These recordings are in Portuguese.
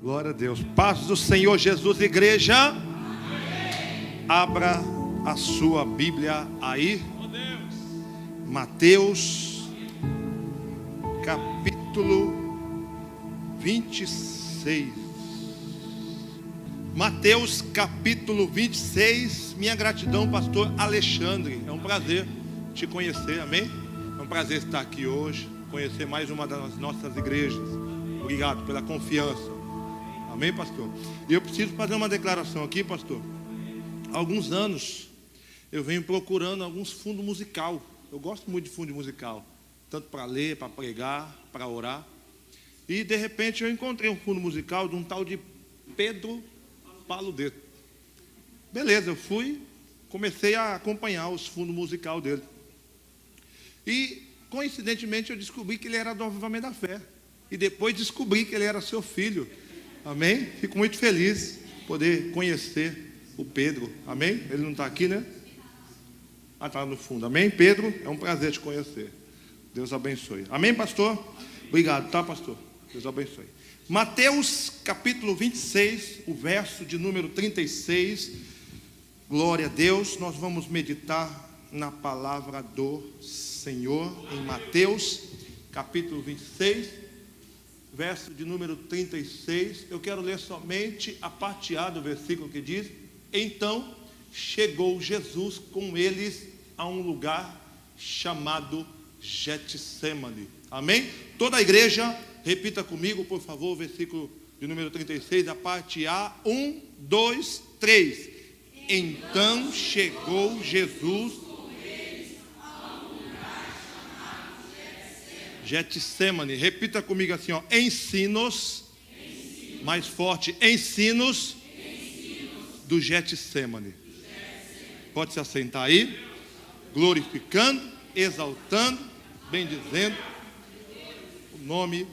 Glória a Deus. Paz do Senhor Jesus, igreja. Amém. Abra a sua Bíblia aí. Mateus, capítulo 26. Mateus, capítulo 26. Minha gratidão, pastor Alexandre. É um prazer te conhecer, amém? É um prazer estar aqui hoje, conhecer mais uma das nossas igrejas. Obrigado pela confiança. Amém, pastor? E eu preciso fazer uma declaração aqui, pastor. Há alguns anos eu venho procurando alguns fundos musical. Eu gosto muito de fundo musical, tanto para ler, para pregar, para orar. E de repente eu encontrei um fundo musical de um tal de Pedro Paludetto. Beleza, eu fui, comecei a acompanhar os fundos musical dele. E coincidentemente eu descobri que ele era do Avivamento da Fé. E depois descobri que ele era seu filho. Amém? Fico muito feliz poder conhecer o Pedro. Amém? Ele não está aqui, né? Ah, está no fundo. Amém? Pedro, é um prazer te conhecer. Deus abençoe. Amém, pastor? Obrigado, tá, pastor? Deus abençoe. Mateus, capítulo 26, o verso de número 36. Glória a Deus. Nós vamos meditar na palavra do Senhor em Mateus, capítulo 26. Verso de número 36, eu quero ler somente a parte A do versículo que diz: então chegou Jesus com eles a um lugar chamado Getsêmani. Amém? Toda a igreja, repita comigo, por favor, o versículo de número 36, a parte A. 1, 2, 3. Então chegou Jesus Getsêmani, repita comigo assim, ó, ensinos, mais forte, ensinos do Getsêmani. Pode se assentar aí, glorificando, exaltando, bendizendo o nome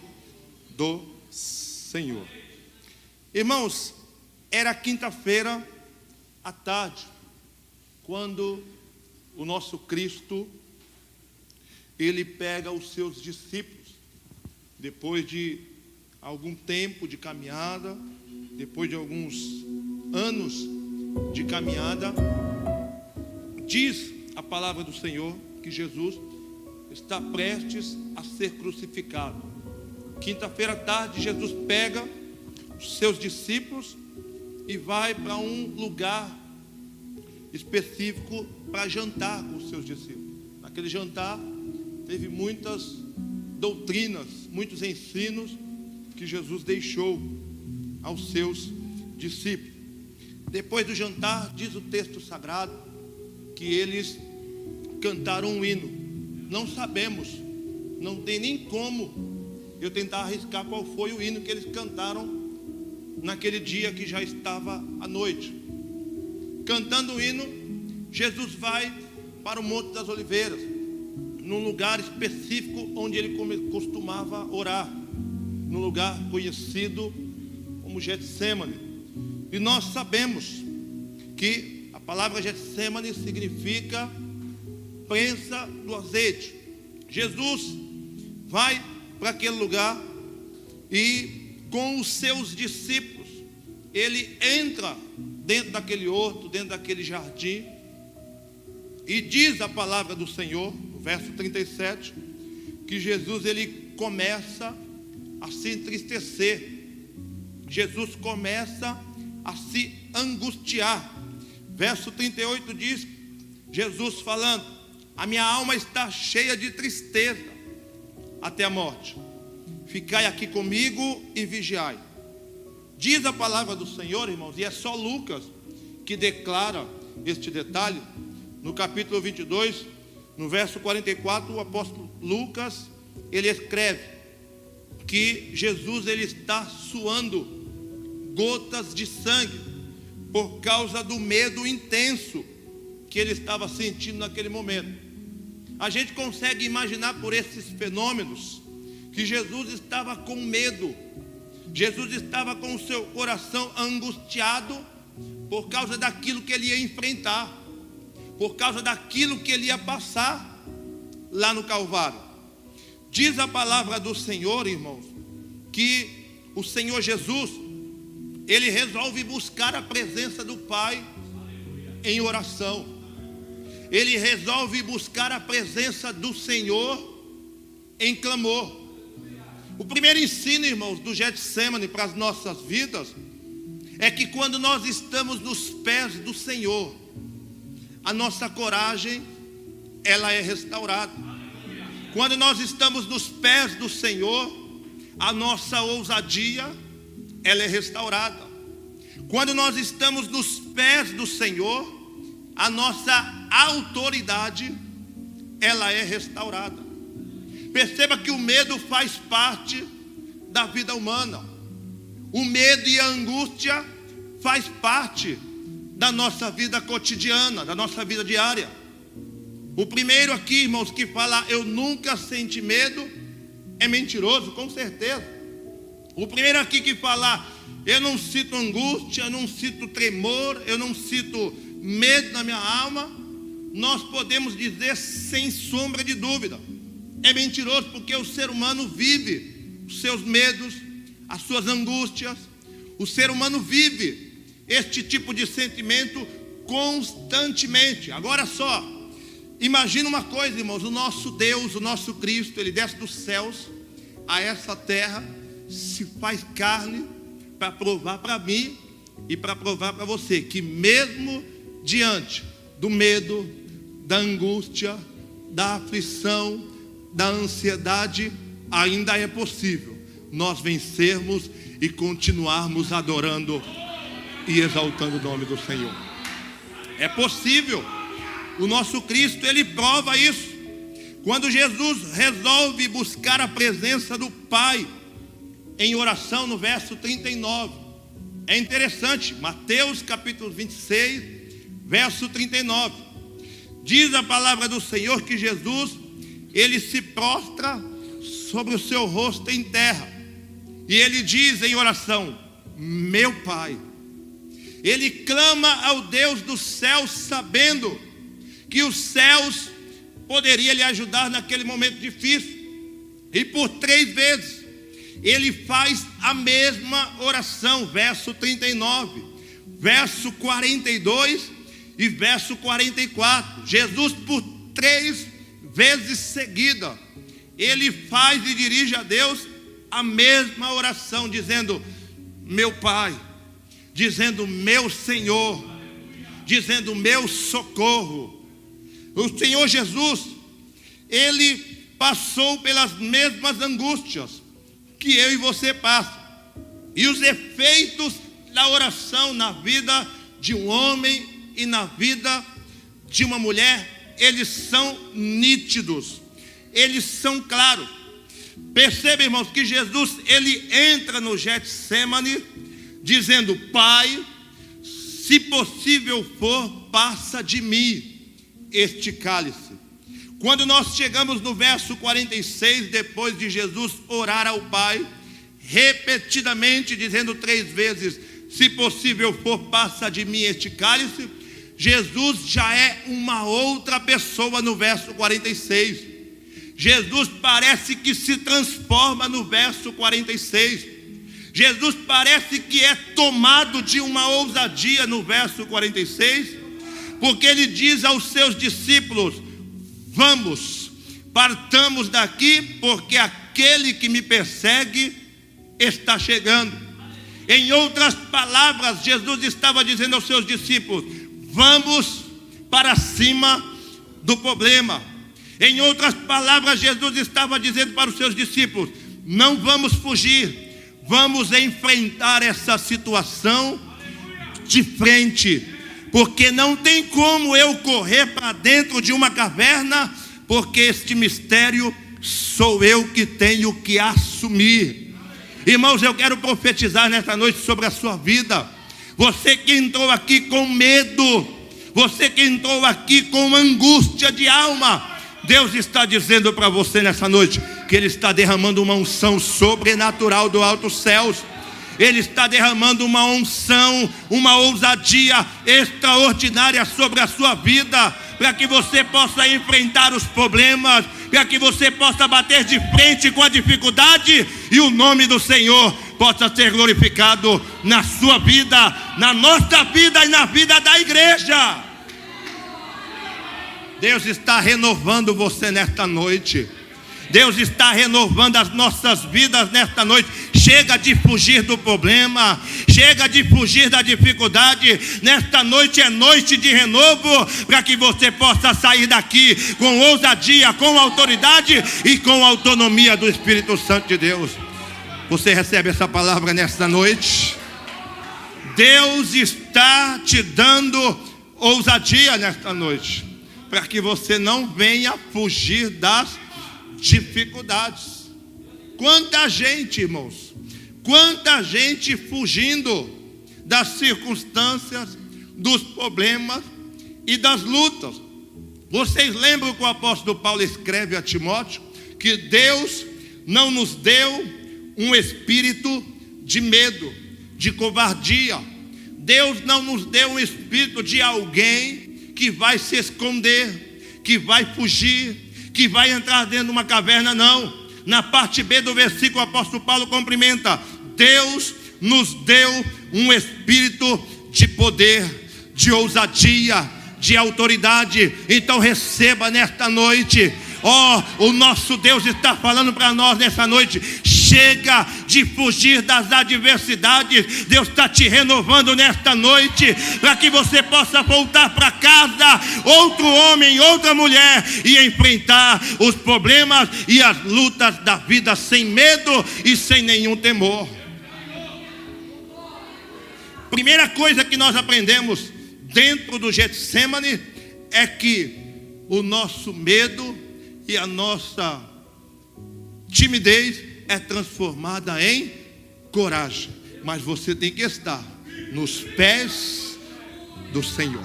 do Senhor. Irmãos, era quinta-feira à tarde, quando o nosso Cristo, ele pega os seus discípulos, depois de algum tempo de caminhada, depois de alguns anos de caminhada, diz a palavra do Senhor que Jesus está prestes a ser crucificado. Quinta-feira à tarde, Jesus pega os seus discípulos e vai para um lugar específico para jantar com os seus discípulos. Naquele jantar teve muitas doutrinas, muitos ensinos que Jesus deixou aos seus discípulos. Depois do jantar, diz o texto sagrado, que eles cantaram um hino. Não sabemos, não tem nem como eu tentar arriscar qual foi o hino que eles cantaram naquele dia que já estava à noite. Cantando o hino, Jesus vai para o Monte das Oliveiras, num lugar específico onde ele costumava orar, num lugar conhecido como Getsêmani. E nós sabemos que a palavra Getsêmani significa prensa do azeite. Jesus vai para aquele lugar e com os seus discípulos ele entra dentro daquele horto, dentro daquele jardim, e diz a palavra do Senhor, verso 37, que Jesus ele começa a se entristecer. Jesus começa a se angustiar. Verso 38 diz, Jesus falando: a minha alma está cheia de tristeza até a morte. Ficai aqui comigo e vigiai. Diz a palavra do Senhor, irmãos, e é só Lucas que declara este detalhe. No capítulo 22, no verso 44, o apóstolo Lucas, ele escreve que Jesus ele está suando gotas de sangue por causa do medo intenso que ele estava sentindo naquele momento. A gente consegue imaginar por esses fenômenos que Jesus estava com medo, Jesus estava com o seu coração angustiado por causa daquilo que ele ia enfrentar, por causa daquilo que ele ia passar lá no Calvário. Diz a palavra do Senhor, irmãos, que o Senhor Jesus, ele resolve buscar a presença do Pai em oração. Ele resolve buscar a presença do Senhor em clamor. O primeiro ensino, irmãos, do Getsemane para as nossas vidas é que quando nós estamos nos pés do Senhor, a nossa coragem, ela é restaurada. Quando nós estamos nos pés do Senhor, a nossa ousadia, ela é restaurada. Quando nós estamos nos pés do Senhor, a nossa autoridade, ela é restaurada. Perceba que o medo faz parte da vida humana. O medo e a angústia faz parte da nossa vida cotidiana, da nossa vida diária. O primeiro aqui, irmãos, que fala eu nunca senti medo, é mentiroso, com certeza. O primeiro aqui que fala eu não sinto angústia, eu não sinto tremor, eu não sinto medo na minha alma, nós podemos dizer sem sombra de dúvida, é mentiroso, porque o ser humano vive os seus medos, as suas angústias. O ser humano vive este tipo de sentimento constantemente. Agora só, imagina uma coisa, irmãos, o nosso Deus, o nosso Cristo, Ele desce dos céus a essa terra, se faz carne para provar para mim e para provar para você que mesmo diante do medo, da angústia, da aflição, da ansiedade, ainda é possível nós vencermos e continuarmos adorando e exaltando o nome do Senhor. É possível. O nosso Cristo, Ele prova isso. Quando Jesus resolve buscar a presença do Pai em oração, no verso 39. É interessante, Mateus capítulo 26, verso 39. Diz a palavra do Senhor que Jesus, Ele se prostra sobre o seu rosto em terra. E Ele diz em oração, meu Pai. Ele clama ao Deus dos céus, sabendo que os céus poderiam lhe ajudar naquele momento difícil. E por 3 vezes ele faz a mesma oração, verso 39, verso 42 e verso 44. Jesus, por 3 vezes seguida, ele faz e dirige a Deus a mesma oração, dizendo meu Pai, dizendo meu Senhor, dizendo meu socorro. O Senhor Jesus, Ele passou pelas mesmas angústias que eu e você passam. E os efeitos da oração na vida de um homem e na vida de uma mulher, eles são nítidos, eles são claros. Perceba, irmãos, que Jesus, Ele entra no Getsemane dizendo, Pai, se possível for, passa de mim este cálice. Quando nós chegamos no verso 46, depois de Jesus orar ao Pai, repetidamente dizendo 3 vezes, se possível for, passa de mim este cálice, Jesus já é uma outra pessoa no verso 46. Jesus parece que se transforma no verso 46. Jesus parece que é tomado de uma ousadia no verso 46, porque ele diz aos seus discípulos, vamos, partamos daqui, porque aquele que me persegue está chegando. Em outras palavras, Jesus estava dizendo aos seus discípulos, vamos para cima do problema. Em outras palavras, Jesus estava dizendo para os seus discípulos, não vamos fugir, vamos enfrentar essa situação de frente, porque não tem como eu correr para dentro de uma caverna, porque este mistério sou eu que tenho que assumir. Irmãos, eu quero profetizar nesta noite sobre a sua vida. Você que entrou aqui com medo, você que entrou aqui com angústia de alma, Deus está dizendo para você nessa noite que Ele está derramando uma unção sobrenatural do alto céus. Ele está derramando uma unção, uma ousadia extraordinária sobre a sua vida, para que você possa enfrentar os problemas, para que você possa bater de frente com a dificuldade, e o nome do Senhor possa ser glorificado na sua vida, na nossa vida e na vida da igreja. Deus está renovando você nesta noite. Deus está renovando as nossas vidas nesta noite. Chega de fugir do problema, chega de fugir da dificuldade. Nesta noite é noite de renovo, para que você possa sair daqui com ousadia, com autoridade e com autonomia do Espírito Santo de Deus. Você recebe essa palavra nesta noite? Deus está te dando ousadia nesta noite, para que você não venha fugir das dificuldades. Quanta gente, irmãos, quanta gente fugindo das circunstâncias, dos problemas e das lutas. Vocês lembram que o apóstolo Paulo escreve a Timóteo que Deus não nos deu um espírito de medo, de covardia. Deus não nos deu um espírito de alguém que vai se esconder, que vai fugir, que vai entrar dentro de uma caverna. Não. Na parte B do versículo, o apóstolo Paulo cumprimenta: Deus nos deu um espírito de poder, de ousadia, de autoridade. Então receba nesta noite. O nosso Deus está falando para nós nessa noite: chega de fugir das adversidades. Deus está te renovando nesta noite, para que você possa voltar para casa, outro homem, outra mulher, e enfrentar os problemas e as lutas da vida sem medo e sem nenhum temor. Primeira coisa que nós aprendemos dentro do Getsemane é que o nosso medo e a nossa timidez é transformada em coragem. Mas você tem que estar nos pés do Senhor.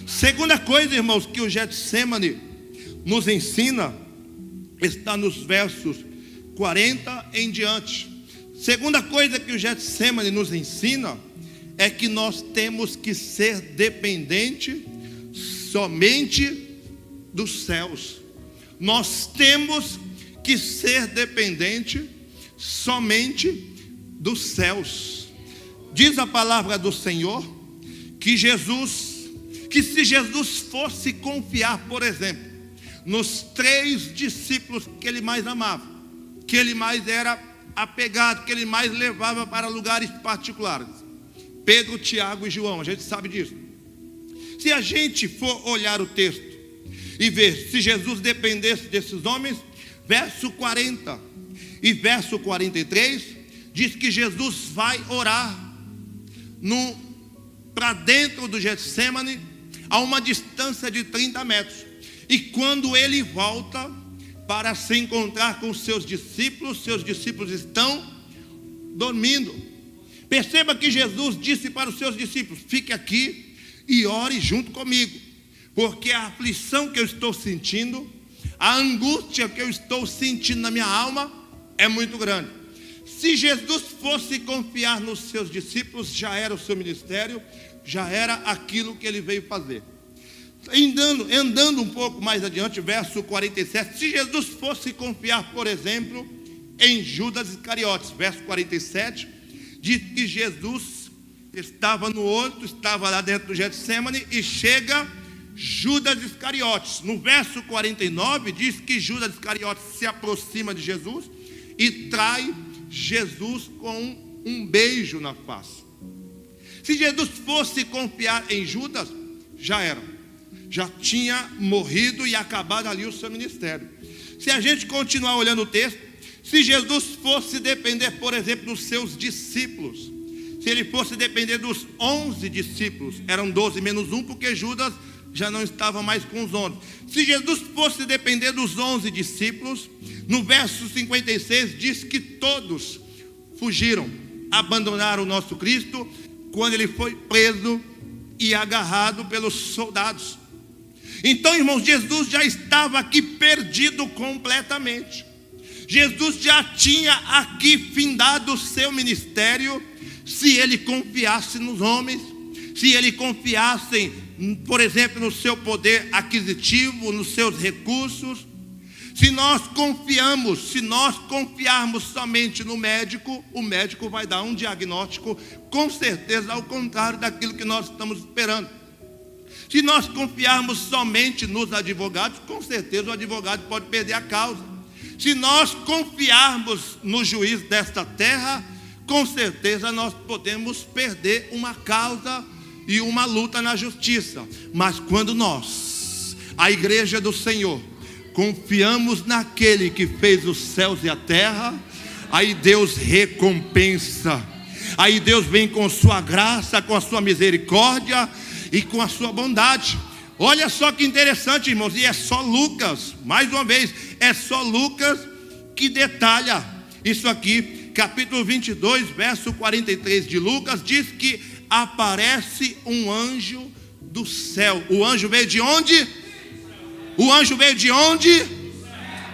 Segunda coisa, irmãos, que o Getsemane nos ensina está nos versos 40 em diante. Segunda coisa que o Getsemane nos ensina é que nós temos que ser dependente somente dos céus. Nós temos que ser dependente somente dos céus. Diz a palavra do Senhor que se Jesus fosse confiar, por exemplo, nos 3 discípulos que ele mais amava, que ele mais era apegado, que ele mais levava para lugares particulares, Pedro, Tiago e João, a gente sabe disso. Se a gente for olhar o texto e ver se Jesus dependesse desses homens, verso 40 e verso 43 diz que Jesus vai orar para dentro do Getsemane, a uma distância de 30 metros. E quando ele volta para se encontrar com seus discípulos estão dormindo. Perceba que Jesus disse para os seus discípulos: fique aqui e ore junto comigo, porque a aflição que eu estou sentindo, a angústia que eu estou sentindo na minha alma é muito grande. Se Jesus fosse confiar nos seus discípulos, já era o seu ministério, já era aquilo que ele veio fazer. Andando um pouco mais adiante, verso 47, se Jesus fosse confiar, por exemplo, em Judas Iscariotes, verso 47, diz que Jesus estava no horto, estava lá dentro do Getsemane, e chega Judas Iscariotes. No verso 49 diz que Judas Iscariotes se aproxima de Jesus e trai Jesus com um beijo na face. Se Jesus fosse confiar em Judas, já tinha morrido e acabado ali o seu ministério. Se a gente continuar olhando o texto, se Jesus fosse depender, por exemplo, dos seus discípulos, se ele fosse depender dos 11 discípulos, eram 12 menos 1, porque Judas já não estava mais com os 11. Se Jesus fosse depender dos 11 discípulos, no verso 56 diz que todos fugiram, abandonaram o nosso Cristo quando ele foi preso e agarrado pelos soldados. Então, irmãos, Jesus já estava aqui perdido completamente. Jesus já tinha aqui findado o seu ministério, se ele confiasse nos homens, se ele confiasse, por exemplo, no seu poder aquisitivo, nos seus recursos. Se nós confiarmos somente no médico, o médico vai dar um diagnóstico, com certeza, ao contrário daquilo que nós estamos esperando. Se nós confiarmos somente nos advogados, com certeza o advogado pode perder a causa. Se nós confiarmos no juiz desta terra, com certeza nós podemos perder uma causa e uma luta na justiça. Mas quando nós, a igreja do Senhor, confiamos naquele que fez os céus e a terra, aí Deus recompensa. Aí Deus vem com sua graça, com a sua misericórdia e com a sua bondade. Olha só que interessante, irmãos. E é só Lucas, mais uma vez, é só Lucas que detalha isso aqui. Capítulo 22, verso 43 de Lucas, diz que aparece um anjo do céu. O anjo veio de onde? O anjo veio de onde?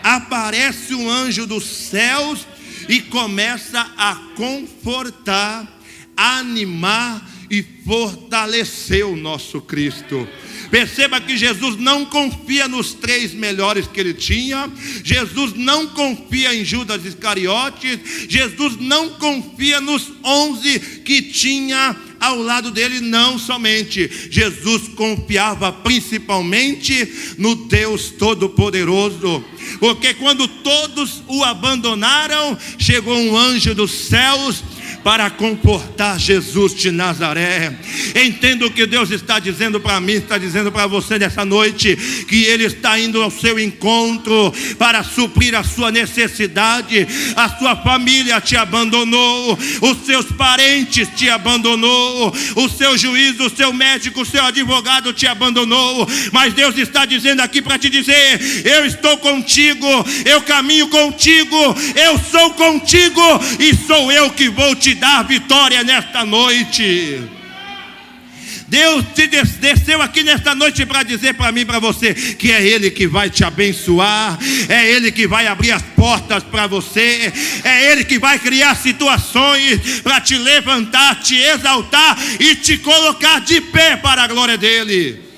Aparece um anjo dos céus e começa a confortar, animar e fortalecer o nosso Cristo. Perceba que Jesus não confia nos 3 melhores que ele tinha. Jesus não confia em Judas Iscariotes. Jesus não confia nos 11 que tinha ao lado dele. Não somente. Jesus confiava principalmente no Deus Todo-Poderoso. Porque quando todos o abandonaram, chegou um anjo dos céus para confortar Jesus de Nazaré. Entenda o que Deus está dizendo para mim, está dizendo para você nessa noite, que Ele está indo ao seu encontro para suprir a sua necessidade. A sua família te abandonou, os seus parentes te abandonou, o seu juiz, o seu médico, o seu advogado te abandonou. Mas Deus está dizendo aqui para te dizer: eu estou contigo, eu caminho contigo, eu sou contigo e sou eu que vou te dar vitória nesta noite. Deus te desceu aqui nesta noite para dizer para mim e para você que é Ele que vai te abençoar, é Ele que vai abrir as portas para você, é Ele que vai criar situações para te levantar, te exaltar e te colocar de pé para a glória dEle.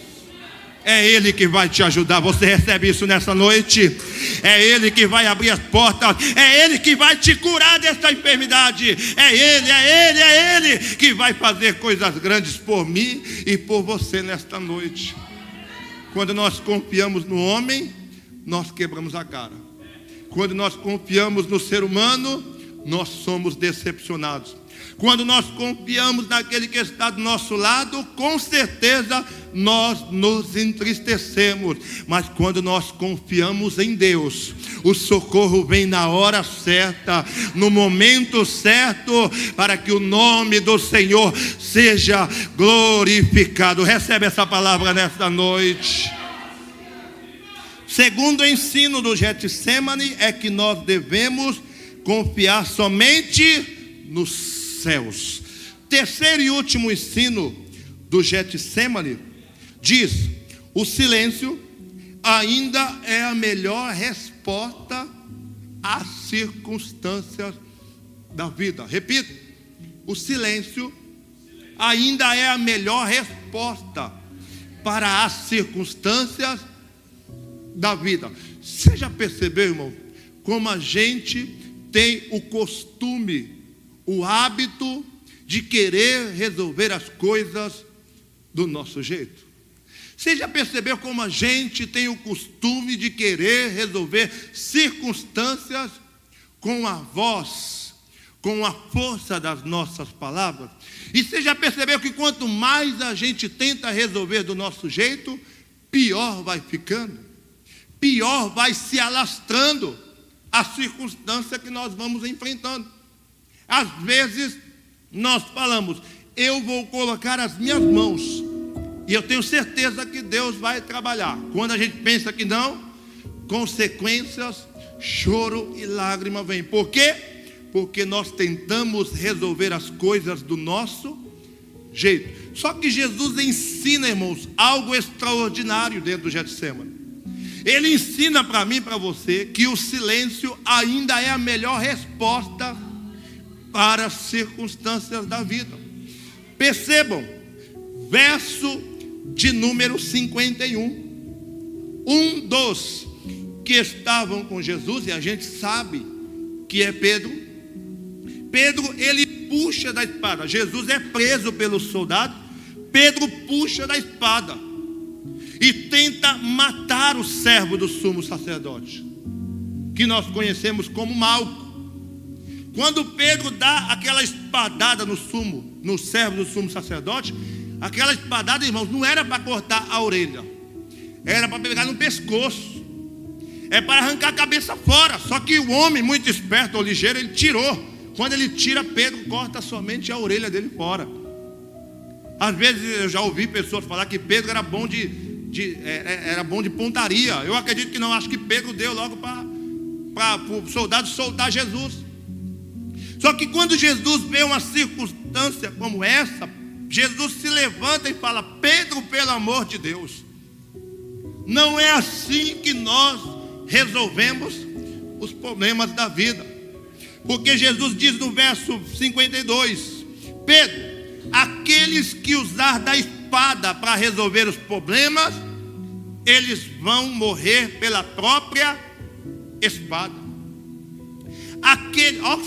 É Ele que vai te ajudar. Você recebe isso nessa noite? É Ele que vai abrir as portas. É Ele que vai te curar dessa enfermidade. É Ele que vai fazer coisas grandes por mim e por você nesta noite. Quando nós confiamos no homem, nós quebramos a cara. Quando nós confiamos no ser humano, nós somos decepcionados. Quando nós confiamos naquele que está do nosso lado, com certeza nós nos entristecemos. Mas quando nós confiamos em Deus, o socorro vem na hora certa, no momento certo, para que o nome do Senhor seja glorificado. Recebe essa palavra nesta noite. Segundo o ensino do Getsemane é que nós devemos confiar somente nos céus. Terceiro e último ensino do Getsemane diz: o silêncio ainda é a melhor resposta às circunstâncias da vida. Repito, o silêncio ainda é a melhor resposta para as circunstâncias da vida. Você já percebeu, irmão, como a gente tem o costume, o hábito de querer resolver as coisas do nosso jeito? Você já percebeu como a gente tem o costume de querer resolver circunstâncias com a voz, com a força das nossas palavras? E você já percebeu que quanto mais a gente tenta resolver do nosso jeito, pior vai ficando, pior vai se alastrando a circunstância que nós vamos enfrentando. Às vezes nós falamos: eu vou colocar as minhas mãos e eu tenho certeza que Deus vai trabalhar. Quando a gente pensa que não, consequências, choro e lágrima vem. Por quê? Porque nós tentamos resolver as coisas do nosso jeito. Só que Jesus ensina, irmãos, algo extraordinário dentro do Getsemane. Ele ensina para mim e para você que o silêncio ainda é a melhor resposta para as circunstâncias da vida. Percebam, verso de número 51. Um dos que estavam com Jesus, e a gente sabe que é Pedro, ele puxa da espada. Jesus é preso pelos soldados, Pedro puxa da espada e tenta matar o servo do sumo sacerdote, que nós conhecemos como Malco. Quando Pedro dá aquela espadada no servo do sumo sacerdote, aquela espadada, irmãos, não era para cortar a orelha, era para pegar no pescoço, é para arrancar a cabeça fora. Só que o homem, muito esperto ou ligeiro, ele tirou. Quando ele tira, Pedro corta somente a orelha dele fora. Às vezes eu já ouvi pessoas falar que Pedro era bom era bom de pontaria. Eu acredito que não, acho que Pedro deu logo para o soldado soltar Jesus. Só que quando Jesus vê uma circunstância como essa, Jesus se levanta e fala: Pedro, pelo amor de Deus, não é assim que nós resolvemos os problemas da vida. Porque Jesus diz no verso 52: Pedro, aqueles que usar da espada para resolver os problemas, eles vão morrer pela própria espada.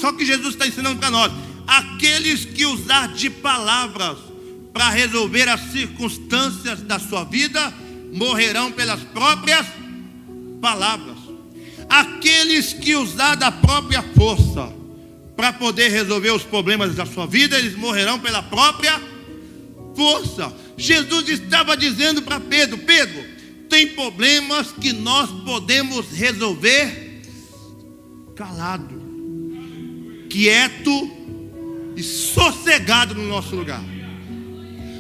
Só que Jesus está ensinando para nós: aqueles que usar de palavras para resolver as circunstâncias da sua vida, morrerão pelas próprias palavras. Aqueles que usar da própria força para poder resolver os problemas da sua vida, eles morrerão pela própria força. Jesus estava dizendo para Pedro: Pedro, tem problemas que nós podemos resolver calado, quieto e sossegado no nosso lugar.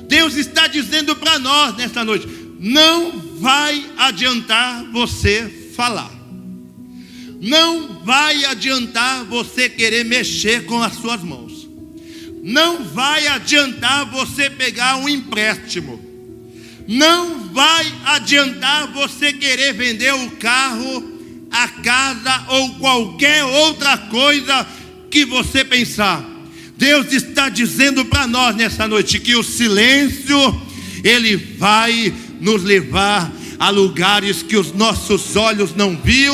Deus está dizendo para nós nesta noite: não vai adiantar você falar, não vai adiantar você querer mexer com as suas mãos, não vai adiantar você pegar um empréstimo, não vai adiantar você querer vender o carro, a casa ou qualquer outra coisa que você pensar. Deus está dizendo para nós nessa noite que o silêncio, ele vai nos levar a lugares que os nossos olhos não viu,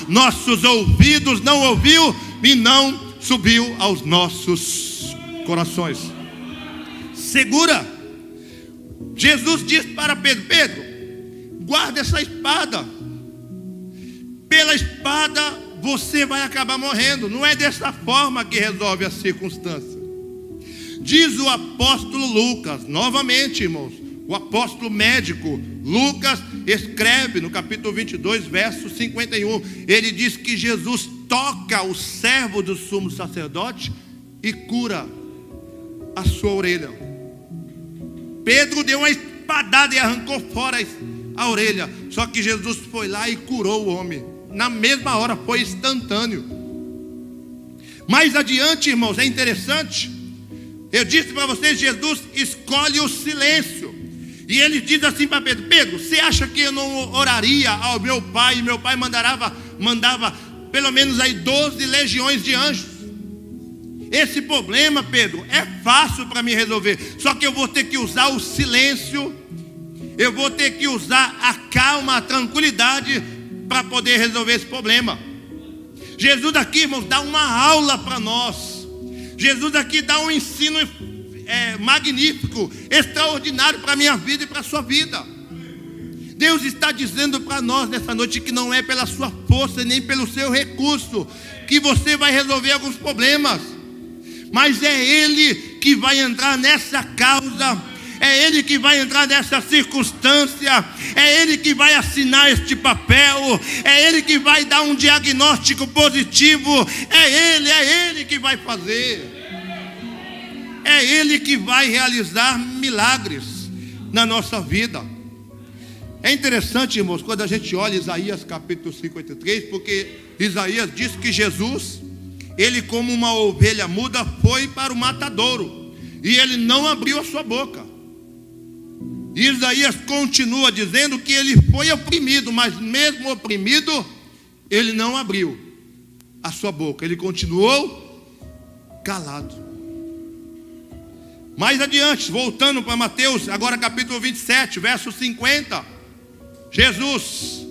nossos ouvidos não ouviu e não subiu aos nossos corações. Segura. Jesus diz para Pedro: Pedro, guarda essa espada. Pela espada você vai acabar morrendo. Não é dessa forma que resolve a circunstância. Diz o apóstolo Lucas, novamente, irmãos, o apóstolo médico Lucas escreve no capítulo 22, verso 51. Ele diz que Jesus toca o servo do sumo sacerdote e cura a sua orelha. Pedro deu uma espadada e arrancou fora a orelha. Só que Jesus foi lá e curou o homem. Na mesma hora, foi instantâneo. Mais adiante, irmãos, é interessante. Eu disse para vocês, Jesus escolhe o silêncio. E ele diz assim para Pedro: Pedro, você acha que eu não oraria ao meu pai? E meu pai mandava pelo menos aí 12 legiões de anjos. Esse problema, Pedro, é fácil para mim resolver. Só que eu vou ter que usar o silêncio, eu vou ter que usar a calma, a tranquilidade para poder resolver esse problema. Jesus aqui, irmãos, dá uma aula para nós. Jesus aqui dá um ensino magnífico, extraordinário para a minha vida e para a sua vida. Deus está dizendo para nós nessa noite que não é pela sua força nem pelo seu recurso que você vai resolver alguns problemas, mas é Ele que vai entrar nessa causa, é Ele que vai entrar nessa circunstância, é Ele que vai assinar este papel, é Ele que vai dar um diagnóstico positivo, é Ele que vai fazer, é Ele que vai realizar milagres na nossa vida. É interessante, irmãos, quando a gente olha Isaías capítulo 53, porque Isaías diz que Jesus, ele como uma ovelha muda foi para o matadouro, e ele não abriu a sua boca. E Isaías continua dizendo que ele foi oprimido, mas mesmo oprimido, ele não abriu a sua boca, ele continuou calado. Mais adiante, voltando para Mateus, agora capítulo 27, verso 50, Jesus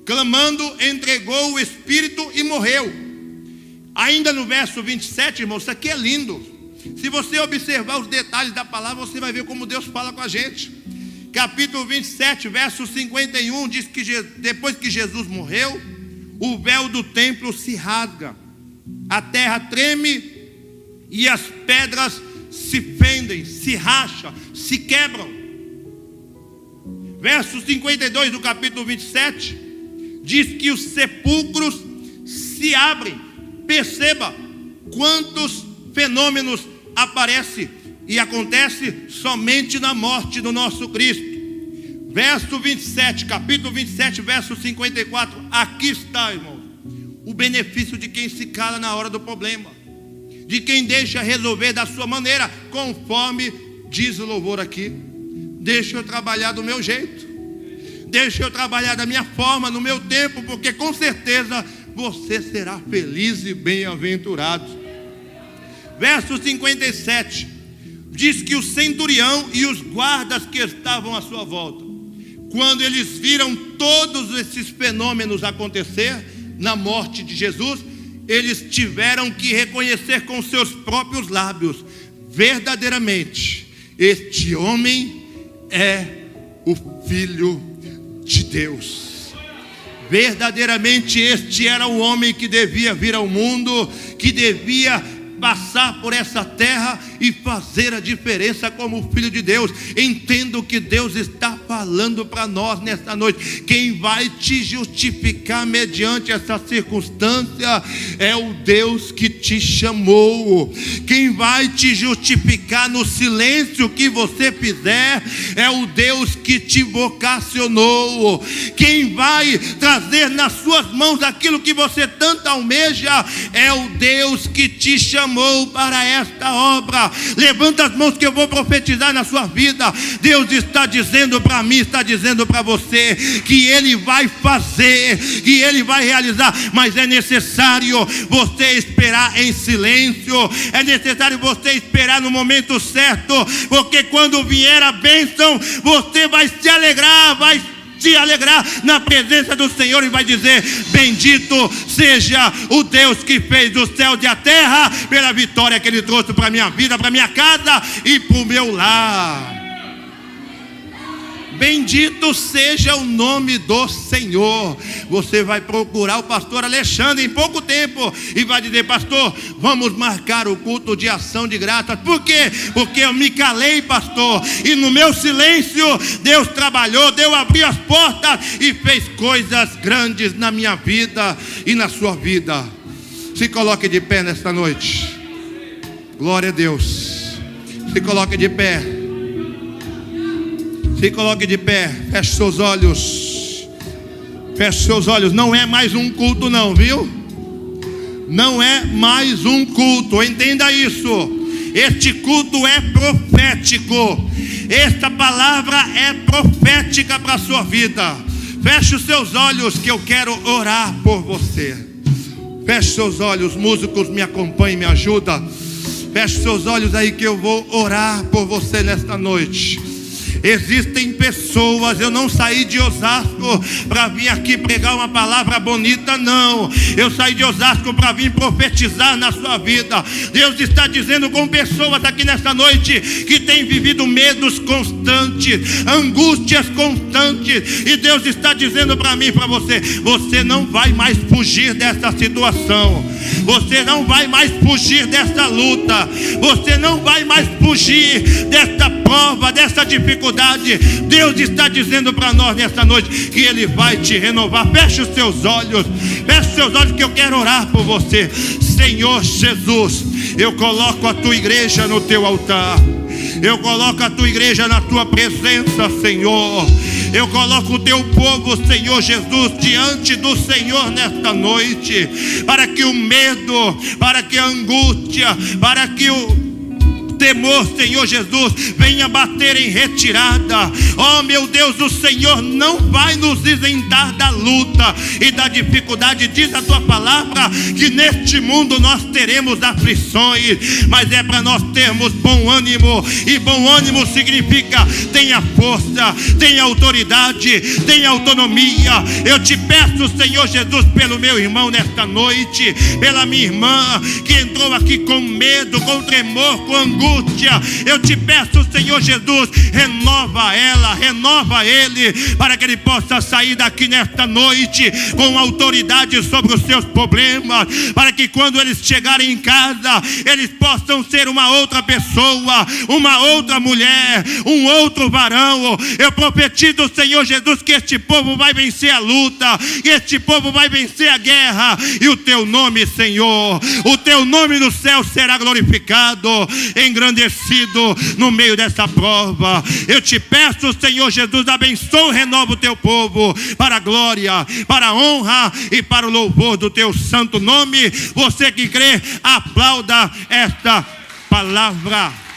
clamando, entregou o espírito e morreu. Ainda no verso 27, irmão, isso aqui é lindo. Se você observar os detalhes da palavra, você vai ver como Deus fala com a gente. Capítulo 27, verso 51, diz que depois que Jesus morreu, o véu do templo se rasga, a terra treme e as pedras se fendem, se racham, se quebram. Verso 52 do capítulo 27 diz que os sepulcros se abrem. Perceba quantos fenômenos aparecem e acontece somente na morte do nosso Cristo. Verso 27, capítulo 27, verso 54. Aqui está, irmão, o benefício de quem se cala na hora do problema, de quem deixa resolver da sua maneira, conforme diz o louvor aqui. Deixa eu trabalhar do meu jeito, deixa eu trabalhar da minha forma, no meu tempo, porque com certeza você será feliz e bem-aventurado. Verso 57 diz que o centurião e os guardas que estavam à sua volta, quando eles viram todos esses fenômenos acontecer na morte de Jesus, eles tiveram que reconhecer com seus próprios lábios: verdadeiramente, este homem é o Filho de Deus. Verdadeiramente este era o homem que devia vir ao mundo, que devia passar por essa terra e fazer a diferença como Filho de Deus. Entendo o que Deus está falando para nós nesta noite. Quem vai te justificar mediante essa circunstância é o Deus que te chamou. Quem vai te justificar no silêncio que você fizer é o Deus que te vocacionou. Quem vai trazer nas suas mãos aquilo que você tanto almeja é o Deus que te chamou para esta obra. Levanta as mãos que eu vou profetizar na sua vida. Deus está dizendo para mim, está dizendo para você que Ele vai fazer, que Ele vai realizar, mas é necessário você esperar em silêncio, é necessário você esperar no momento certo, porque quando vier a bênção, você vai se alegrar, vai se alegrar na presença do Senhor e vai dizer: bendito seja o Deus que fez o céu e a terra, pela vitória que Ele trouxe para a minha vida, para a minha casa e para o meu lar. Bendito seja o nome do Senhor. Você vai procurar o pastor Alexandre em pouco tempo e vai dizer: pastor, vamos marcar o culto de ação de graças. Por quê? Porque eu me calei, pastor, e no meu silêncio Deus trabalhou, Deus abriu as portas e fez coisas grandes na minha vida e na sua vida. Se coloque de pé nesta noite. Glória a Deus. Se coloque de pé. Se coloque de pé, feche seus olhos. Feche seus olhos. Não é mais um culto não, viu? Não é mais um culto, entenda isso. Este culto é profético. Esta palavra é profética para a sua vida. Feche os seus olhos que eu quero orar por você. Feche seus olhos, músicos, me acompanhem, me ajudam. Feche seus olhos aí que eu vou orar por você nesta noite. Existem pessoas, eu não saí de Osasco para vir aqui pregar uma palavra bonita, não. Eu saí de Osasco para vir profetizar na sua vida. Deus está dizendo com pessoas aqui nesta noite que têm vivido medos constantes, angústias constantes, e Deus está dizendo para mim e para você: você não vai mais fugir dessa situação, você não vai mais fugir dessa luta, você não vai mais fugir dessa prova, dessa dificuldade. Deus está dizendo para nós nesta noite que Ele vai te renovar. Feche os seus olhos, feche os seus olhos que eu quero orar por você. Senhor Jesus, eu coloco a tua igreja no teu altar, eu coloco a tua igreja na tua presença, Senhor. Eu coloco o teu povo, Senhor Jesus, diante do Senhor nesta noite, para que o medo, para que a angústia, para que o temor, Senhor Jesus, venha bater em retirada. Oh meu Deus, o Senhor não vai nos isentar da luta e da dificuldade. Diz a tua palavra que neste mundo nós teremos aflições, mas é para nós termos bom ânimo, e bom ânimo significa tenha força, tenha autoridade, tenha autonomia. Eu te peço, Senhor Jesus, pelo meu irmão nesta noite, pela minha irmã que entrou aqui com medo, com tremor, com angústia, eu te peço, Senhor Jesus, renova ela, renova ele, para que ele possa sair daqui nesta noite com autoridade sobre os seus problemas, para que quando eles chegarem em casa, eles possam ser uma outra pessoa, uma outra mulher, um outro varão. Eu profetizo, Senhor Jesus, que este povo vai vencer a luta, que este povo vai vencer a guerra, e o teu nome, Senhor, o teu nome no céu será glorificado, engrandecido no meio dessa prova. Eu te peço, Senhor Jesus, abençoa, renova o teu povo para a glória, para a honra e para o louvor do teu santo nome. Você que crê, aplauda esta palavra.